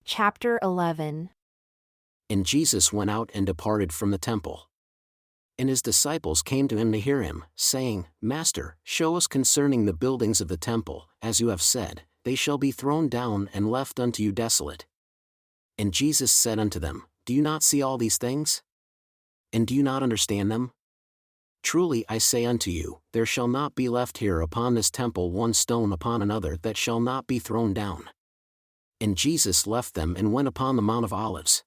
Chapter 11. And Jesus went out and departed from the temple. And his disciples came to him to hear him, saying, Master, show us concerning the buildings of the temple, as you have said, they shall be thrown down and left unto you desolate. And Jesus said unto them, Do you not see all these things? And do you not understand them? Truly I say unto you, there shall not be left here upon this temple one stone upon another that shall not be thrown down. And Jesus left them and went upon the Mount of Olives.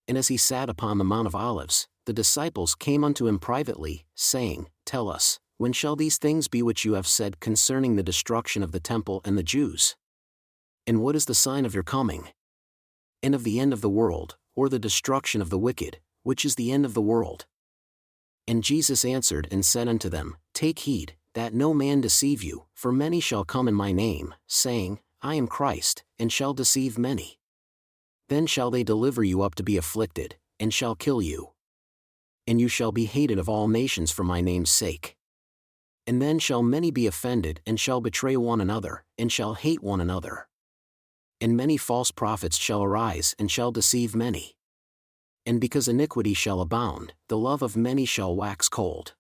And as he sat upon the Mount of Olives, the disciples came unto him privately, saying, Tell us, when shall these things be which you have said concerning the destruction of the temple and the Jews? And what is the sign of your coming? And of the end of the world, or the destruction of the wicked, which is the end of the world? And Jesus answered and said unto them, Take heed, that no man deceive you, for many shall come in my name, saying, I am Christ, and shall deceive many. Then shall they deliver you up to be afflicted, and shall kill you. And you shall be hated of all nations for my name's sake. And then shall many be offended and shall betray one another, and shall hate one another. And many false prophets shall arise and shall deceive many. And because iniquity shall abound, the love of many shall wax cold.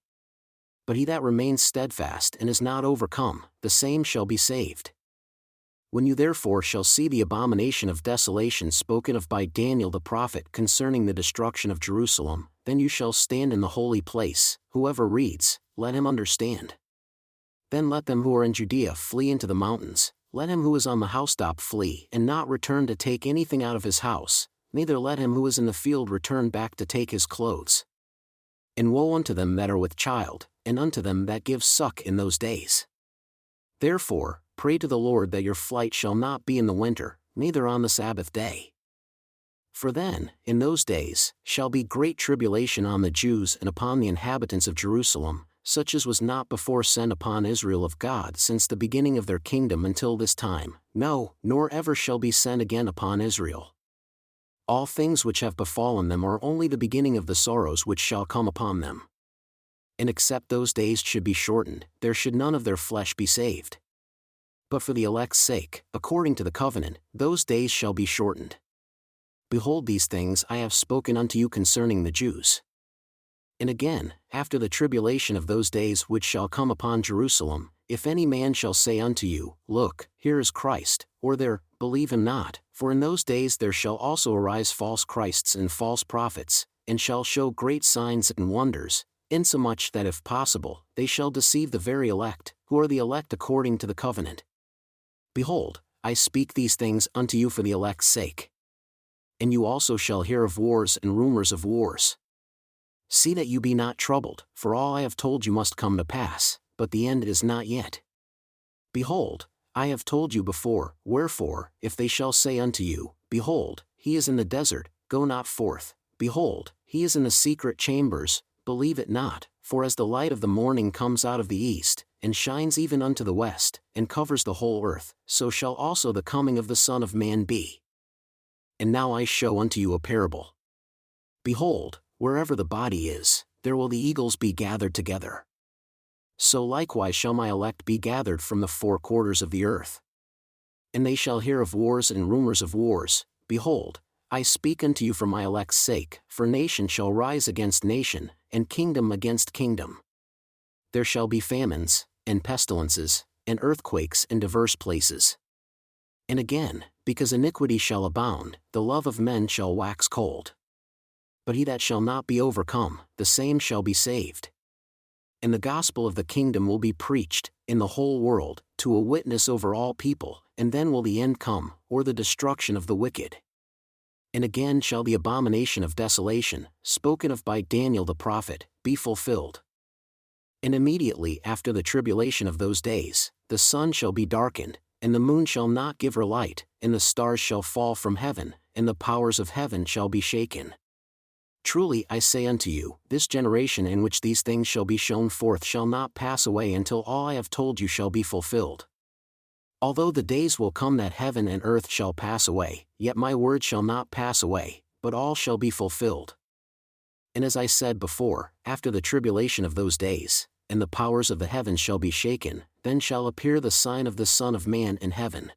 But he that remains steadfast and is not overcome, the same shall be saved. When you therefore shall see the abomination of desolation spoken of by Daniel the prophet concerning the destruction of Jerusalem, then you shall stand in the holy place. Whoever reads, let him understand. Then let them who are in Judea flee into the mountains, let him who is on the housetop flee and not return to take anything out of his house, neither let him who is in the field return back to take his clothes. And woe unto them that are with child, and unto them that give suck in those days. Therefore, pray to the Lord that your flight shall not be in the winter, neither on the Sabbath day. For then, in those days, shall be great tribulation on the Jews and upon the inhabitants of Jerusalem, such as was not before sent upon Israel of God since the beginning of their kingdom until this time, no, nor ever shall be sent again upon Israel. All things which have befallen them are only the beginning of the sorrows which shall come upon them. And except those days should be shortened, there should none of their flesh be saved. But for the elect's sake, according to the covenant, those days shall be shortened. Behold, these things I have spoken unto you concerning the Jews. And again, after the tribulation of those days which shall come upon Jerusalem, if any man shall say unto you, Look, here is Christ, or there, believe him not, for in those days there shall also arise false Christs and false prophets, and shall show great signs and wonders, insomuch that if possible, they shall deceive the very elect, who are the elect according to the covenant. Behold, I speak these things unto you for the elect's sake. And you also shall hear of wars and rumors of wars. See that you be not troubled, for all I have told you must come to pass, but the end is not yet. Behold, I have told you before, wherefore, if they shall say unto you, Behold, he is in the desert, go not forth, behold, he is in the secret chambers, believe it not, for as the light of the morning comes out of the east, and shines even unto the west, and covers the whole earth, so shall also the coming of the Son of Man be. And now I show unto you a parable. Behold, wherever the body is, there will the eagles be gathered together. So likewise shall my elect be gathered from the four quarters of the earth. And they shall hear of wars and rumors of wars. Behold, I speak unto you for my elect's sake, for nation shall rise against nation, and kingdom against kingdom. There shall be famines, and pestilences, and earthquakes in divers places. And again, because iniquity shall abound, the love of men shall wax cold. But he that shall not be overcome, the same shall be saved. And the gospel of the kingdom will be preached, in the whole world, to a witness over all people, and then will the end come, or the destruction of the wicked. And again shall the abomination of desolation, spoken of by Daniel the prophet, be fulfilled. And immediately after the tribulation of those days, the sun shall be darkened, and the moon shall not give her light, and the stars shall fall from heaven, and the powers of heaven shall be shaken. Truly I say unto you, this generation in which these things shall be shown forth shall not pass away until all I have told you shall be fulfilled. Although the days will come that heaven and earth shall pass away, yet my word shall not pass away, but all shall be fulfilled. And as I said before, after the tribulation of those days, and the powers of the heavens shall be shaken, then shall appear the sign of the Son of Man in heaven.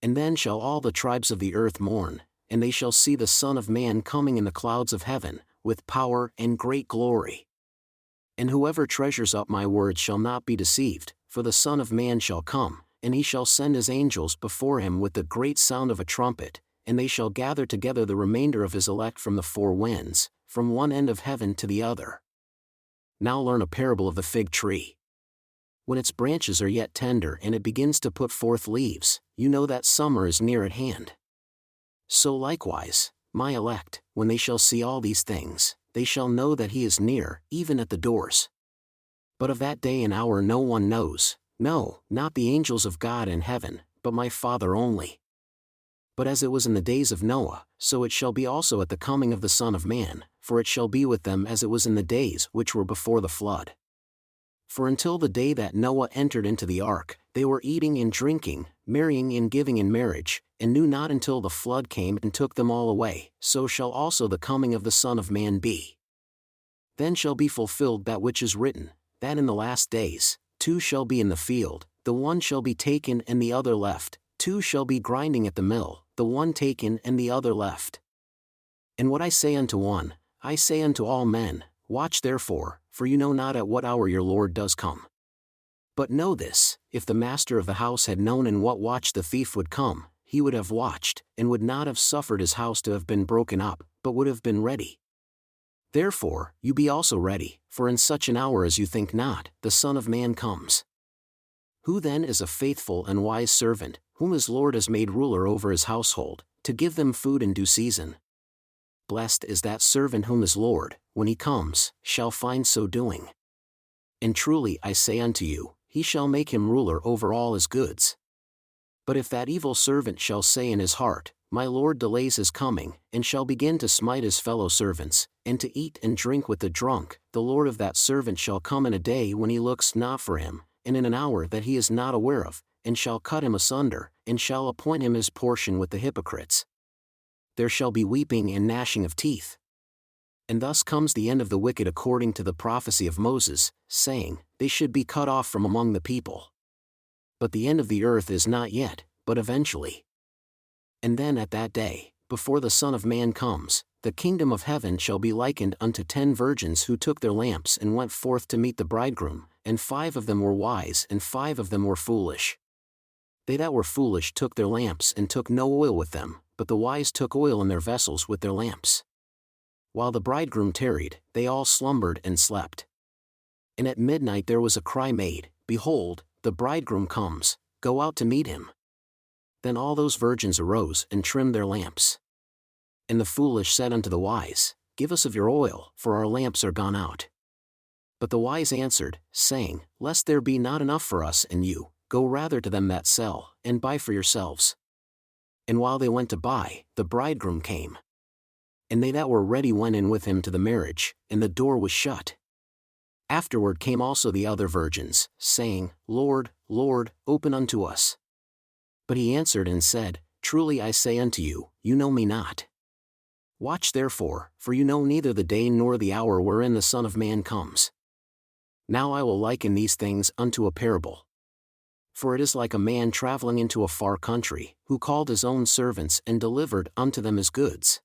And then shall all the tribes of the earth mourn, and they shall see the Son of Man coming in the clouds of heaven, with power and great glory. And whoever treasures up my words shall not be deceived, for the Son of Man shall come, and he shall send his angels before him with the great sound of a trumpet, and they shall gather together the remainder of his elect from the four winds, from one end of heaven to the other. Now learn a parable of the fig tree. When its branches are yet tender and it begins to put forth leaves, you know that summer is near at hand. So likewise, my elect, when they shall see all these things, they shall know that he is near, even at the doors. But of that day and hour no one knows, no, not the angels of God in heaven, but my Father only. But as it was in the days of Noah, so it shall be also at the coming of the Son of Man, for it shall be with them as it was in the days which were before the flood. For until the day that Noah entered into the ark, they were eating and drinking, marrying and giving in marriage, and knew not until the flood came and took them all away. So shall also the coming of the Son of Man be. Then shall be fulfilled that which is written, that in the last days, 2 shall be in the field, the one shall be taken and the other left, 2 shall be grinding at the mill, the one taken and the other left. And what I say unto one, I say unto all men, watch therefore, for you know not at what hour your Lord does come. But know this, if the master of the house had known in what watch the thief would come, he would have watched, and would not have suffered his house to have been broken up, but would have been ready. Therefore, you be also ready, for in such an hour as you think not, the Son of Man comes. Who then is a faithful and wise servant, whom his Lord has made ruler over his household, to give them food in due season? Blessed is that servant whom his Lord, when he comes, shall find so doing. And truly I say unto you, he shall make him ruler over all his goods. But if that evil servant shall say in his heart, my Lord delays his coming, and shall begin to smite his fellow servants, and to eat and drink with the drunk, the Lord of that servant shall come in a day when he looks not for him, and in an hour that he is not aware of, and shall cut him asunder, and shall appoint him his portion with the hypocrites. There shall be weeping and gnashing of teeth. And thus comes the end of the wicked according to the prophecy of Moses, saying, they should be cut off from among the people. But the end of the earth is not yet, but eventually. And then at that day, before the Son of Man comes, the kingdom of heaven shall be likened unto 10 virgins who took their lamps and went forth to meet the bridegroom, and 5 of them were wise and 5 of them were foolish. They that were foolish took their lamps and took no oil with them, but the wise took oil in their vessels with their lamps. While the bridegroom tarried, they all slumbered and slept. And at midnight there was a cry made, behold, the bridegroom comes, go out to meet him. Then all those virgins arose and trimmed their lamps. And the foolish said unto the wise, give us of your oil, for our lamps are gone out. But the wise answered, saying, lest there be not enough for us and you, go rather to them that sell, and buy for yourselves. And while they went to buy, the bridegroom came. And they that were ready went in with him to the marriage, and the door was shut. Afterward came also the other virgins, saying, Lord, Lord, open unto us. But he answered and said, truly I say unto you, you know me not. Watch therefore, for you know neither the day nor the hour wherein the Son of Man comes. Now I will liken these things unto a parable. For it is like a man traveling into a far country, who called his own servants and delivered unto them his goods.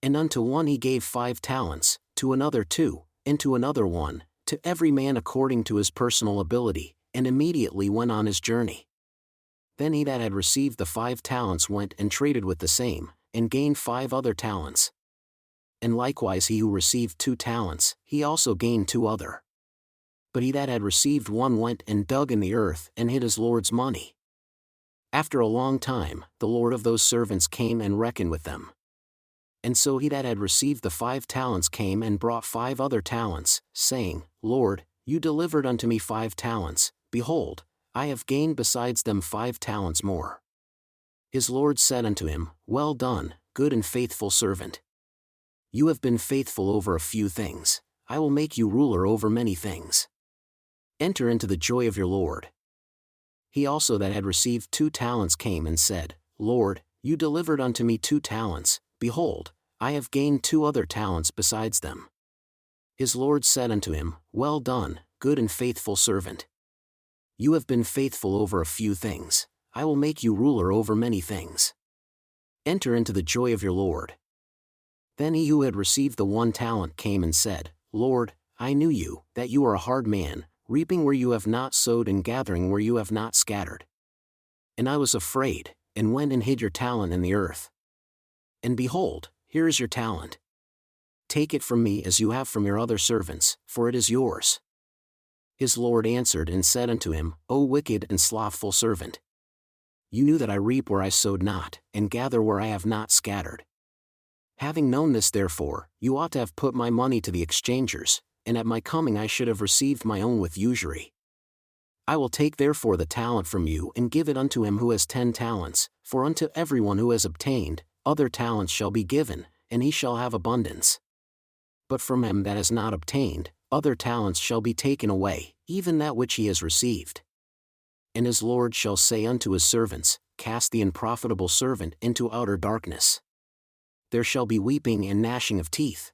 And unto one he gave 5 talents, to another 2, and to another 1, to every man according to his personal ability, and immediately went on his journey. Then he that had received the 5 talents went and traded with the same, and gained 5 other talents. And likewise he who received 2 talents, he also gained 2 other. But he that had received 1 went and dug in the earth and hid his Lord's money. After a long time, the Lord of those servants came and reckoned with them. And so he that had received the 5 talents came and brought 5 other talents, saying, Lord, you delivered unto me 5 talents, behold, I have gained besides them 5 talents more. His Lord said unto him, well done, good and faithful servant. You have been faithful over a few things, I will make you ruler over many things. Enter into the joy of your Lord. He also that had received 2 talents came and said, Lord, you delivered unto me 2 talents, behold, I have gained 2 other talents besides them. His Lord said unto him, well done, good and faithful servant. You have been faithful over a few things, I will make you ruler over many things. Enter into the joy of your Lord." Then he who had received the 1 talent came and said, "Lord, I knew you, that you are a hard man, reaping where you have not sowed and gathering where you have not scattered. And I was afraid, and went and hid your talent in the earth. And behold, here is your talent. Take it from me as you have from your other servants, for it is yours." His Lord answered and said unto him, "O wicked and slothful servant! You knew that I reap where I sowed not, and gather where I have not scattered. Having known this therefore, you ought to have put my money to the exchangers, and at my coming I should have received my own with usury. I will take therefore the talent from you and give it unto him who has 10 talents, for unto everyone who has obtained, other talents shall be given, and he shall have abundance. But from him that has not obtained, other talents shall be taken away, even that which he has received. And his Lord shall say unto his servants, Cast the unprofitable servant into outer darkness. There shall be weeping and gnashing of teeth.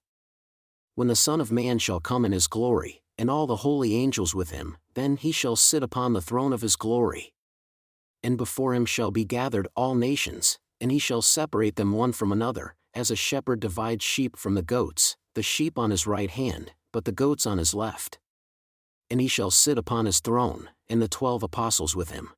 When the Son of Man shall come in his glory, and all the holy angels with him, then he shall sit upon the throne of his glory. And before him shall be gathered all nations, and he shall separate them one from another, as a shepherd divides sheep from the goats, the sheep on his right hand, but the goats on his left. And he shall sit upon his throne, and the 12 apostles with him.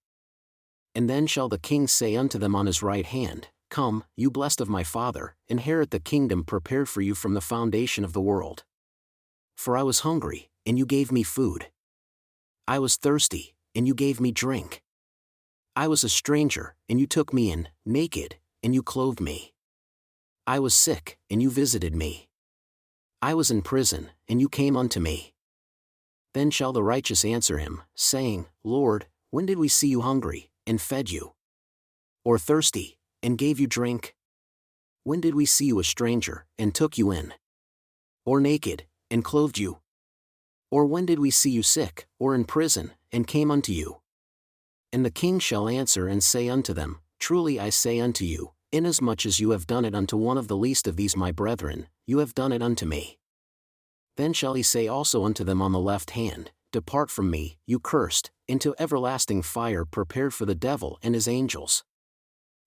And then shall the king say unto them on his right hand, Come, you blessed of my Father, inherit the kingdom prepared for you from the foundation of the world. For I was hungry, and you gave me food. I was thirsty, and you gave me drink. I was a stranger, and you took me in, naked, and you clothed me. I was sick, and you visited me. I was in prison, and you came unto me. Then shall the righteous answer him, saying, Lord, when did we see you hungry, and fed you? Or thirsty, and gave you drink? When did we see you a stranger, and took you in? Or naked, and clothed you? Or when did we see you sick, or in prison, and came unto you? And the king shall answer and say unto them, Truly I say unto you, inasmuch as you have done it unto one of the least of these my brethren, you have done it unto me. Then shall he say also unto them on the left hand, Depart from me, you cursed, into everlasting fire prepared for the devil and his angels.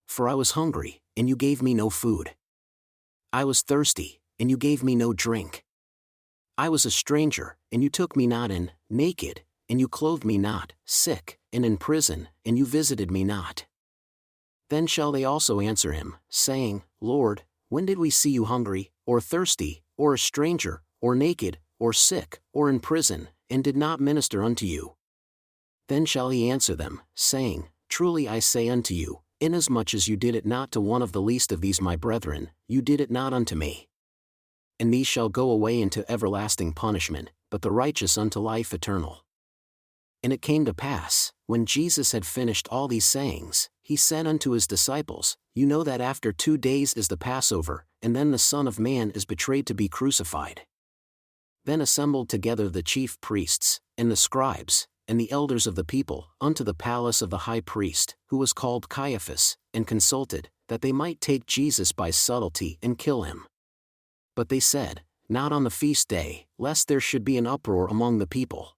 For I was hungry, and you gave me no food. I was thirsty, and you gave me no drink. I was a stranger, and you took me not in, naked, and you clothed me not, sick, and in prison, and you visited me not. Then shall they also answer him, saying, Lord, when did we see you hungry, or thirsty, or a stranger, or naked, or sick, or in prison, and did not minister unto you? Then shall he answer them, saying, Truly I say unto you, inasmuch as you did it not to one of the least of these my brethren, you did it not unto me. And these shall go away into everlasting punishment, but the righteous unto life eternal. And it came to pass, when Jesus had finished all these sayings, he said unto his disciples, You know that after 2 days is the Passover, and then the Son of Man is betrayed to be crucified. Then assembled together the chief priests, and the scribes, and the elders of the people, unto the palace of the high priest, who was called Caiaphas, and consulted, that they might take Jesus by subtlety and kill him. But they said, Not on the feast day, lest there should be an uproar among the people.